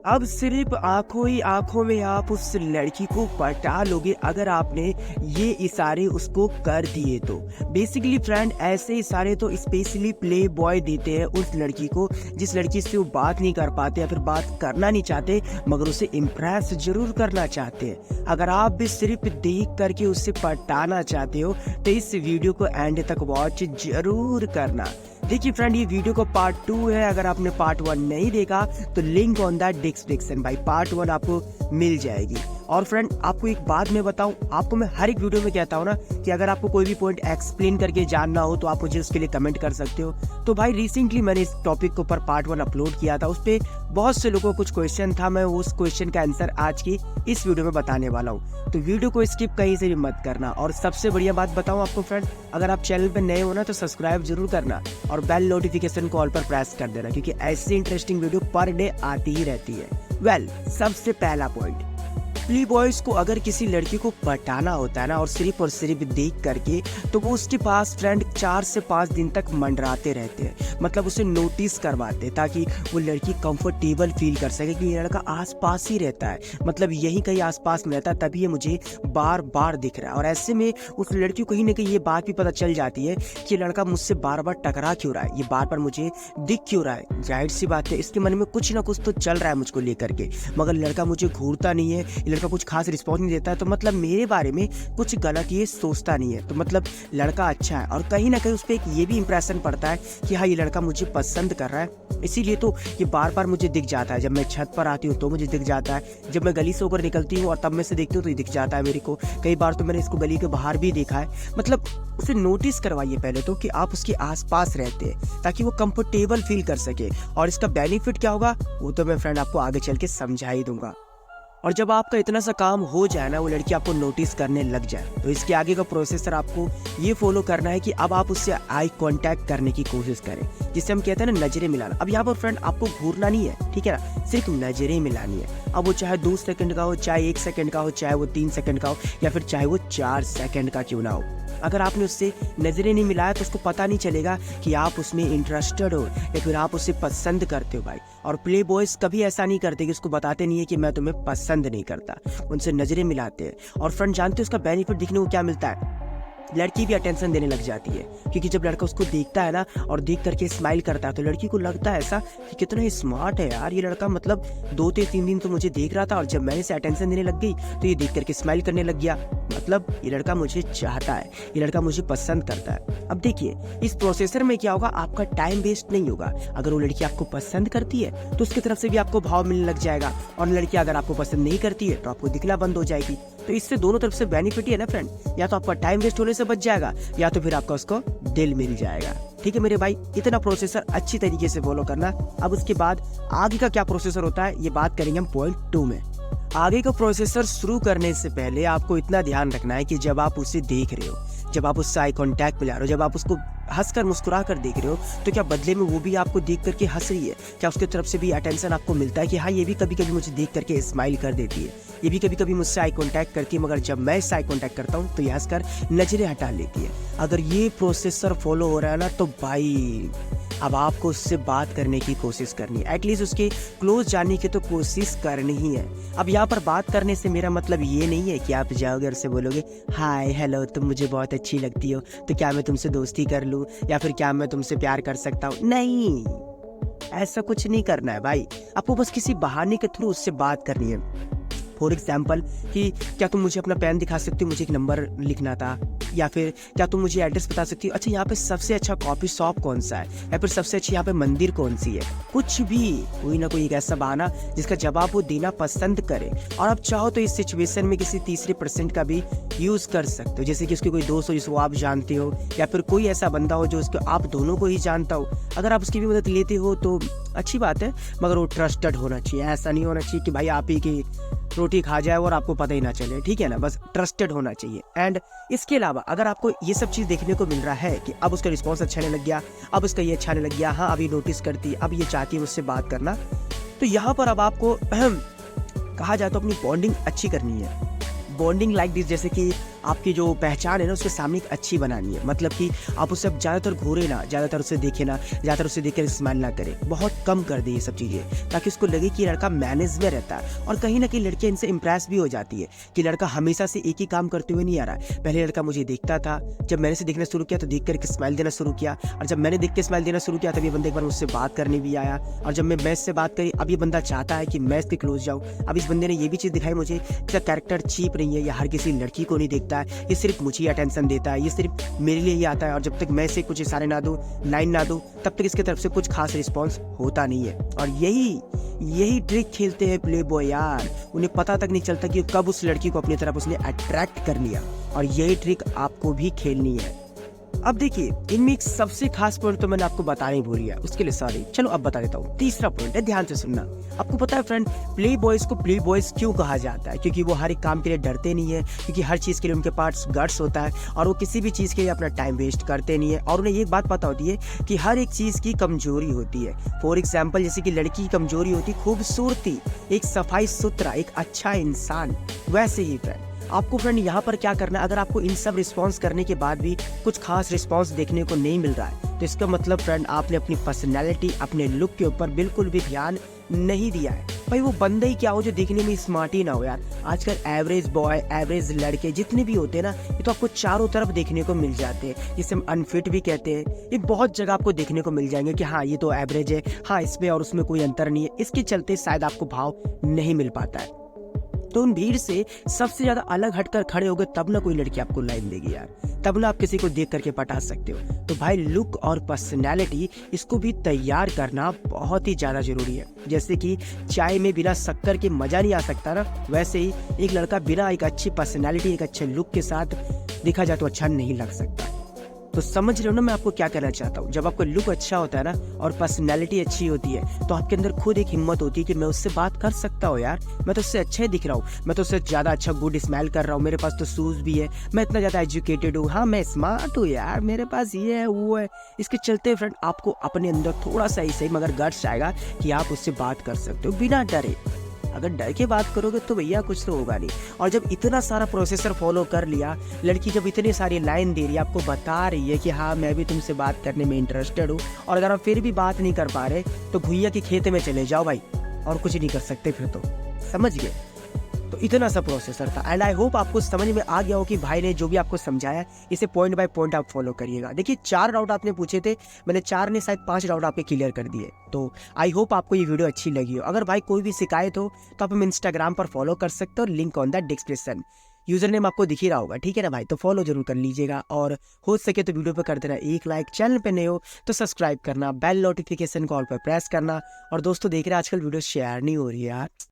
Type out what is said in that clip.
अब सिर्फ आंखों ही आंखों में आप उस लड़की को पटा लोगे अगर आपने ये इशारे उसको कर दिए तो। बेसिकली फ्रेंड, ऐसे इशारे तो स्पेशली प्ले बॉय देते हैं उस लड़की को जिस लड़की से वो बात नहीं कर पाते या फिर बात करना नहीं चाहते, मगर उसे इम्प्रेस जरूर करना चाहते हैं। अगर आप भी सिर्फ देख करके उससे पटाना चाहते हो तो इस वीडियो को एंड तक वॉच जरूर करना। देखिए फ्रेंड, ये वीडियो का पार्ट 2 है। अगर आपने पार्ट 1 नहीं देखा तो लिंक ऑन दैट डिस्क्रिप्शन भाई, पार्ट 1 आपको मिल जाएगी। और फ्रेंड, आपको एक बात मैं बताऊं, आपको मैं हर एक वीडियो में कहता हूं ना कि अगर आपको कोई भी पॉइंट एक्सप्लेन करके जानना हो तो आप मुझे उसके लिए कमेंट कर सकते हो। तो भाई रिसेंटली मैंने इस टॉपिक के ऊपर पार्ट 1 अपलोड किया था, उस पर बहुत से लोगों को कुछ क्वेश्चन था। मैं उस क्वेश्चन का आंसर आज की इस वीडियो में बताने वाला हूँ, तो वीडियो को स्किप कहीं से भी मत करना। और सबसे बढ़िया बात बताऊँ आपको फ्रेंड, अगर आप चैनल पर नए हो ना तो सब्सक्राइब जरूर करना और बेल नोटिफिकेशन को ऑल पर प्रेस कर देना, क्योंकि ऐसी इंटरेस्टिंग वीडियो पर डे आती ही रहती है। सबसे पहला पॉइंट, प्ले बॉयज को अगर किसी लड़की को पटाना होता है ना और सिर्फ देख करके, तो वो उसके पास फ्रेंड 4 से 5 दिन तक मंडराते रहते हैं। मतलब उसे नोटिस करवाते हैं ताकि वो लड़की कंफर्टेबल फील कर सके कि ये लड़का आसपास ही रहता है, मतलब यही कहीं आसपास में रहता है, तभी ये मुझे बार बार दिख रहा है। और ऐसे में उस लड़की को कहीं ना कहीं ये बात भी पता चल जाती है कि लड़का मुझसे बार बार टकरा क्यों रहा है, ये बार बार मुझे दिख क्यों रहा है। जाहिर सी बात है इसके मन में कुछ ना कुछ तो चल रहा है मुझको लेकर के, मगर लड़का मुझे घूरता नहीं है, लड़का कुछ खास रिस्पॉन्स नहीं देता है, तो मतलब मेरे बारे में कुछ गलत ये सोचता नहीं है, तो मतलब लड़का अच्छा है। और कहीं ना कहीं उस पर एक ये भी इंप्रेशन पड़ता है कि हाँ, ये लड़का मुझे पसंद कर रहा है, इसीलिए तो ये बार बार मुझे दिख जाता है। जब मैं छत पर आती हूँ तो मुझे दिख जाता है, जब मैं गली से होकर निकलती हूँ और तब मैं से देखती हूँ तो ये दिख जाता है मेरे को। कई बार तो मैंने इसको गली के बाहर भी देखा है। मतलब उसे नोटिस करवाइए पहले तो कि आप उसके आसपास रहते हैं, ताकि वो कंफर्टेबल फील कर सके। और इसका बेनिफिट क्या होगा वो तो मैं फ्रेंड आपको आगे चल के समझा ही दूंगा। और जब आपका इतना सा काम हो जाए ना, वो लड़की आपको नोटिस करने लग जाए, तो इसके आगे का प्रोसेसर आपको ये फॉलो करना है कि अब आप उससे आई कांटेक्ट करने की कोशिश करें, जिसे हम कहते हैं ना नजरें मिलाना। अब यहाँ पर फ्रेंड आपको घूरना नहीं है, ठीक है ना, सिर्फ नजरें मिलानी है। अब वो चाहे 2 सेकंड का हो, चाहे 1 सेकंड का हो, चाहे वो 3 सेकंड का हो, या फिर चाहे वो 4 सेकंड का क्यों ना हो। अगर आपने उससे नजरें नहीं मिलाया तो उसको पता नहीं चलेगा कि आप उसमें इंटरेस्टेड हो या फिर आप उसे पसंद करते हो भाई। और प्ले बॉयज कभी ऐसा नहीं करते कि उसको बताते नहीं है कि मैं तुम्हें पसंद नहीं करता, उनसे नजरें मिलाते हैं। और फ्रेंड जानते हो उसका बेनिफिट दिखने को क्या मिलता है, लड़की भी अटेंशन देने लग जाती है, क्योंकि जब लड़का उसको देखता है ना और देख करके स्माइल करता है तो लड़की को लगता है ऐसा कि कितना ही स्मार्ट है यार ये लड़का, मतलब 2 से 3 दिन तो मुझे देख रहा था और जब मैंने इसे अटेंशन देने लग गई तो ये देख करके स्माइल करने लग गया, मतलब ये लड़का मुझे चाहता है, ये लड़का मुझे पसंद करता है। अब देखिए इस प्रोसेसर में क्या होगा, आपका टाइम वेस्ट नहीं होगा। अगर वो लड़की आपको पसंद करती है तो उसकी तरफ से भी आपको भाव मिलने लग जाएगा, और लड़की अगर आपको पसंद नहीं करती है तो आपको दिखना बंद हो जाएगी। तो इससे दोनों तरफ से बेनिफिट ही है ना फ्रेंड, या तो आपका टाइम वेस्ट होने से बच जाएगा या तो फिर आपका उसको दिल मिल जाएगा। ठीक है मेरे भाई, इतना प्रोसेसर अच्छी तरीके से फॉलो करना। अब उसके बाद आगे का क्या प्रोसेसर होता है ये बात करेंगे हम पॉइंट 2 में। आगे का प्रोसेसर शुरू करने से पहले आपको इतना ध्यान रखना है कि जब आप उसे देख रहे हो, जब आप उससे आई कांटेक्ट मिला रहे हो, जब आप उसको हंसकर मुस्कुरा कर देख रहे हो, तो क्या बदले में वो भी आपको देख करके हंस रही है? क्या उसकी तरफ से भी अटेंशन आपको मिलता है कि हाँ ये भी कभी कभी मुझे देख करके स्माइल कर देती है, ये भी कभी कभी मुझसे आई कांटेक्ट करती है, मगर जब मैं इससे आई कांटेक्ट करता हूँ तो ये हंसकर नजरें हटा लेती है। अगर ये प्रोसेसर फॉलो हो रहा है ना तो भाई अब आपको उससे बात करने की कोशिश करनी है, एटलीस्ट उसके क्लोज जाने की तो कोशिश करनी ही है। अब यहाँ पर बात करने से मेरा मतलब ये नहीं है कि आप जाओगे और से बोलोगे हाय हेलो तुम मुझे बहुत अच्छी लगती हो तो क्या मैं तुमसे दोस्ती कर लूँ या फिर क्या मैं तुमसे प्यार कर सकता हूँ। नहीं, ऐसा कुछ नहीं करना है भाई, आपको बस किसी बहाने के थ्रू उससे बात करनी है। फॉर एग्जाम्पल कि क्या तुम मुझे अपना पेन दिखा सकती हो, मुझे एक नंबर लिखना था, या फिर क्या तुम मुझे एड्रेस बता सकती हो, अच्छा यहाँ पे सबसे अच्छा कॉफी शॉप कौन सा है, या फिर सबसे अच्छी यहाँ पे मंदिर कौन सी है। कुछ भी, कोई ना कोई एक ऐसा बहाना जिसका जवाब वो देना पसंद करे। और आप चाहो तो इस सिचुएशन में किसी तीसरे पर्सन का भी यूज कर सकते हो, जैसे कि उसके कोई दोस्त हो जिसको आप जानते हो, या फिर कोई ऐसा बंदा हो जो उसको आप दोनों को ही जानता हो। अगर आप उसकी भी मदद लेते हो तो अच्छी बात है, मगर वो ट्रस्टेड होना चाहिए। ऐसा नहीं होना चाहिए कि भाई आप ही की रोटी खा जाए और आपको पता ही ना चले, ठीक है ना, बस ट्रस्टेड होना चाहिए। एंड इसके अलावा अगर आपको ये सब चीज़ देखने को मिल रहा है कि अब उसका रिस्पॉन्स अच्छा नहीं लग गया, अब उसका ये अच्छा नहीं लग गया, हाँ अभी नोटिस करती, अब ये चाहती है मुझसे बात करना, तो यहाँ पर अब आपको कहा जाए तो अपनी बॉन्डिंग अच्छी करनी है। बॉन्डिंग लाइक दिस, जैसे कि आपकी जो पहचान है ना उसके सामने एक अच्छी बनानी है। मतलब कि आप उससे ज़्यादातर घूरे ना, ज़्यादातर उसे देखे ना, ज़्यादातर उसे देख कर स्माइल ना करें, बहुत कम कर दें ये सब चीज़ें, ताकि उसको लगे कि लड़का मैनेज में रहता है। और कहीं ना कहीं लड़कियाँ इनसे इम्प्रेस भी हो जाती है कि लड़का हमेशा से एक ही काम करते हुए नहीं आ रहा है। पहले लड़का मुझे देखता था, जब मैंने से देखना शुरू किया तो देख कर एक स्माइल देना शुरू किया, और जब मैंने देख के स्माइल देना शुरू किया तब ये बंदा एक बार मुझसे बात करने भी आया, और जब मैं इससे बात करी अब ये बंदा चाहता है कि मैं इसके क्लोज जाऊँ। अब इस बंदे ने ये भी चीज़ दिखाई मुझे कि कैरेक्टर चीप नहीं है, या हर किसी लड़की को नहीं देखता है, ये सिर्फ मुझे ही अटेंशन देता है, ये सिर्फ मेरे लिए ही आता है, और जब तक मैं इसे कुछ इशारे ना दूँ, लाइन ना दूँ, तब तक इसकी तरफ से कुछ खास रिस्पॉन्स होता नहीं है। और यही ट्रिक खेलते हैं प्ले बॉय यार, उन्हें पता तक नहीं चलता कि कब उस लड़की को अपनी तरफ उसने अट्रैक्ट कर लिया, और यही ट्रिक आपको भी खेलनी है। अब देखिए, इनमें एक सबसे खास पॉइंट तो मैंने आपको बताना ही भूल गया, उसके लिए सॉरी। चलो अब बता देता हूँ। तीसरा पॉइंट है, ध्यान से सुनना। आपको पता है फ्रेंड, प्ले बॉयज को प्ले बॉयज क्यों कहा जाता है? क्योंकि वो हर एक काम के लिए डरते नहीं है, क्योंकि हर चीज़ के लिए उनके पास गट्स होता है, और वो किसी भी चीज़ के लिए अपना टाइम वेस्ट करते नहीं है, और उन्हें एक बात पता होती है कि हर एक चीज़ की कमजोरी होती है। फॉर एग्जाम्पल, जैसे कि लड़की की कमजोरी होती है खूबसूरती, एक सफाई सुथरा, एक अच्छा इंसान। वैसे ही फ्रेंड, आपको फ्रेंड यहाँ पर क्या करना है, अगर आपको इन सब रिस्पॉन्स करने के बाद भी कुछ खास रिस्पॉन्स देखने को नहीं मिल रहा है, तो इसका मतलब फ्रेंड आपने अपनी पर्सनैलिटी, अपने लुक के ऊपर बिल्कुल भी ध्यान नहीं दिया है। भाई वो बंदा ही क्या हो जो दिखने में स्मार्ट ही ना हो यार। आजकल एवरेज बॉय, एवरेज लड़के जितने भी होते हैं ना, ये तो आपको चारों तरफ देखने को मिल जाते हैं, जिसे हम अनफिट भी कहते हैं। ये बहुत जगह आपको देखने को मिल जाएंगे कि हाँ ये तो एवरेज है, हाँ इसमें और उसमें कोई अंतर नहीं है। इसके चलते शायद आपको भाव नहीं मिल पाता है। तो उन भीड़ से सबसे ज्यादा अलग हटकर खड़े हो गए, तब ना कोई लड़की आपको लाइन देगी यार, तब ना आप किसी को देख करके पटा सकते हो। तो भाई लुक और पर्सनैलिटी, इसको भी तैयार करना बहुत ही ज्यादा जरूरी है। जैसे कि चाय में बिना शक्कर के मजा नहीं आ सकता ना, वैसे ही एक लड़का बिना एक अच्छी पर्सनैलिटी, एक अच्छे लुक के साथ दिखा जाए तो अच्छा नहीं लग सकता। तो समझ रहे हो ना मैं आपको क्या कहना चाहता हूँ। जब आपका लुक अच्छा होता है ना और पर्सनैलिटी अच्छी होती है, तो आपके अंदर खुद एक हिम्मत होती है कि मैं उससे बात कर सकता हूँ यार, मैं तो उससे अच्छा ही दिख रहा हूँ, मैं तो उससे ज़्यादा अच्छा गुड स्माइल कर रहा हूँ, मेरे पास तो शूज़ भी है, मैं इतना ज़्यादा एजुकेटेड हूँ, हाँ मैं स्मार्ट हूँ यार, मेरे पास ये है वो है। इसके चलते फ्रेंड आपको अपने अंदर थोड़ा सा ही सही मगर गट्स आएगा कि आप उससे बात कर सकते हो बिना डरे। अगर डर के बात करोगे तो भैया कुछ तो होगा नहीं। और जब इतना सारा प्रोसेसर फॉलो कर लिया, लड़की जब इतनी सारी लाइन दे रही है, आपको बता रही है कि हाँ मैं भी तुमसे बात करने में इंटरेस्टेड हूँ, और अगर आप फिर भी बात नहीं कर पा रहे तो भुइया के खेत में चले जाओ भाई, और कुछ नहीं कर सकते फिर तो। समझ गए? तो इतना सा प्रोसेसर था, एंड आई होप आपको समझ में आ गया हो कि भाई ने जो भी आपको समझाया इसे पॉइंट बाय पॉइंट आप फॉलो करिएगा। देखिए 4 डाउट आपने पूछे थे, मैंने 4 ने शायद 5 डाउट आपके क्लियर कर दिए। तो आई होप आपको ये वीडियो अच्छी लगी हो। अगर भाई कोई भी शिकायत हो तो आप हमें इंस्टाग्राम पर फॉलो कर सकते हो, link on the description. User name आपको दिख ही रहा होगा, ठीक है ना भाई? तो फॉलो जरूर कर लीजिएगा, और हो सके तो वीडियो पे कर देना एक लाइक, चैनल पे नए हो तो सब्सक्राइब करना, बेल नोटिफिकेशन कॉल पर प्रेस करना, और दोस्तों देख रहे हैं आजकल वीडियो शेयर नहीं हो रही है यार।